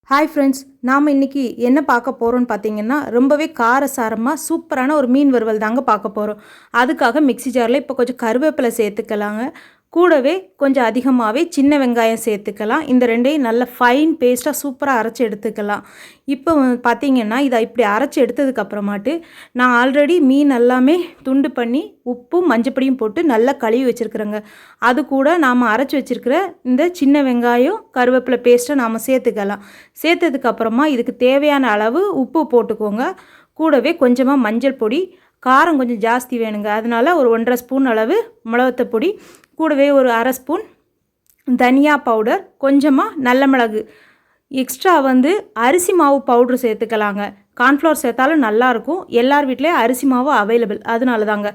Hi friends, நாம் இன்றைக்கி என்ன பார்க்க போகிறோன்னு பார்த்தீங்கன்னா ரொம்பவே காரசாரமாக சூப்பரான ஒரு மீன் வறுவல் தாங்க பார்க்க போகிறோம். அதுக்காக மிக்ஸி ஜாரில் இப்போ கொஞ்சம் கருவேப்பிலை சேர்த்துக்கலாங்க. கூடவே கொஞ்சம் அதிகமாகவே சின்ன வெங்காயம் சேர்த்துக்கலாம். இந்த ரெண்டையும் நல்ல ஃபைன் பேஸ்ட்டாக சூப்பராக அரைச்சி எடுத்துக்கலாம். இப்போ பார்த்தீங்கன்னா இதை இப்படி அரைச்சி எடுத்ததுக்கப்புறமாட்டு நான் ஆல்ரெடி மீன் எல்லாமே துண்டு பண்ணி உப்பும் மஞ்சப்பொடியும் போட்டு நல்லா கழுவி வச்சுருக்குறேங்க. அது கூட நாம் அரைச்சி வச்சுருக்கிற இந்த சின்ன வெங்காயம் கருவேப்பிலை பேஸ்ட்டை நாம் சேர்த்துக்கலாம். சேர்த்ததுக்கப்புறமா இதுக்கு தேவையான அளவு உப்பு போட்டுக்கோங்க. கூடவே கொஞ்சமாக மஞ்சள் பொடி, காரம் கொஞ்சம் ஜாஸ்தி வேணுங்க, அதனால் ஒரு 1.5 ஸ்பூன் அளவு மிளகுத்தூள் பொடி, கூடவே ஒரு 1/2 ஸ்பூன் தனியா பவுடர், கொஞ்சமாக நல்ல மிளகு, எக்ஸ்ட்ரா அரிசி மாவு பவுட்ரு சேர்த்துக்கலாங்க. கார்ன்ஃப்ளவர் சேர்த்தாலும் நல்லாயிருக்கும். எல்லார் வீட்லேயும் அரிசி மாவு அவைலபிள், அதனால தாங்க.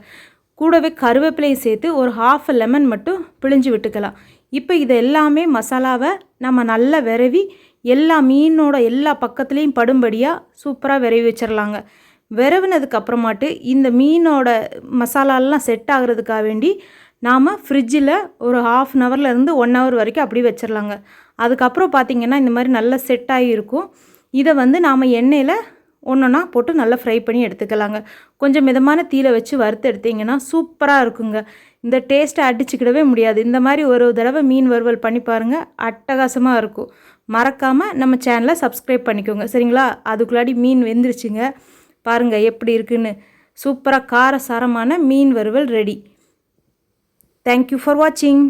கூடவே கருவேப்பிலையும் சேர்த்து ஒரு 1/2 லெமன் மட்டும் பிழிஞ்சு விட்டுக்கலாம். இப்போ இது எல்லாமே மசாலாவை நம்ம நல்லா விரவி எல்லா மீனோட எல்லா பக்கத்துலேயும் படும்படியாக சூப்பராக விரவி வச்சிடலாங்க. விரவினதுக்கு அப்புறமாட்டு இந்த மீனோட மசாலாலாம் செட் ஆகிறதுக்காக வேண்டி நாம் ஃப்ரிட்ஜில் ஒரு 1/2 ஹவர்லேருந்து 1 ஹவர் வரைக்கும் அப்படி வச்சிடலாங்க. அதுக்கப்புறம் பார்த்திங்கன்னா இந்த மாதிரி நல்லா செட் ஆகியிருக்கும். இதை நாம் எண்ணெயில் ஒன்றா போட்டு நல்லா ஃப்ரை பண்ணி எடுத்துக்கலாங்க. கொஞ்சம் மிதமான தீயில வச்சு வறுத்து எடுத்திங்கன்னா சூப்பராக இருக்குங்க. இந்த டேஸ்ட்டை அடிச்சுக்கிடவே முடியாது. இந்த மாதிரி ஒரு தடவை மீன் வறுவல் பண்ணி பாருங்கள், அட்டகாசமாக இருக்கும். மறக்காமல் நம்ம சேனலை சப்ஸ்கிரைப் பண்ணிக்கோங்க, சரிங்களா? அதுக்குள்ளாடி மீன் வெந்துருச்சுங்க, பாருங்கள் எப்படி இருக்குன்னு. சூப்பராக காரசாரமான மீன் வறுவல் ரெடி. தேங்க்யூ ஃபார் வாட்சிங்.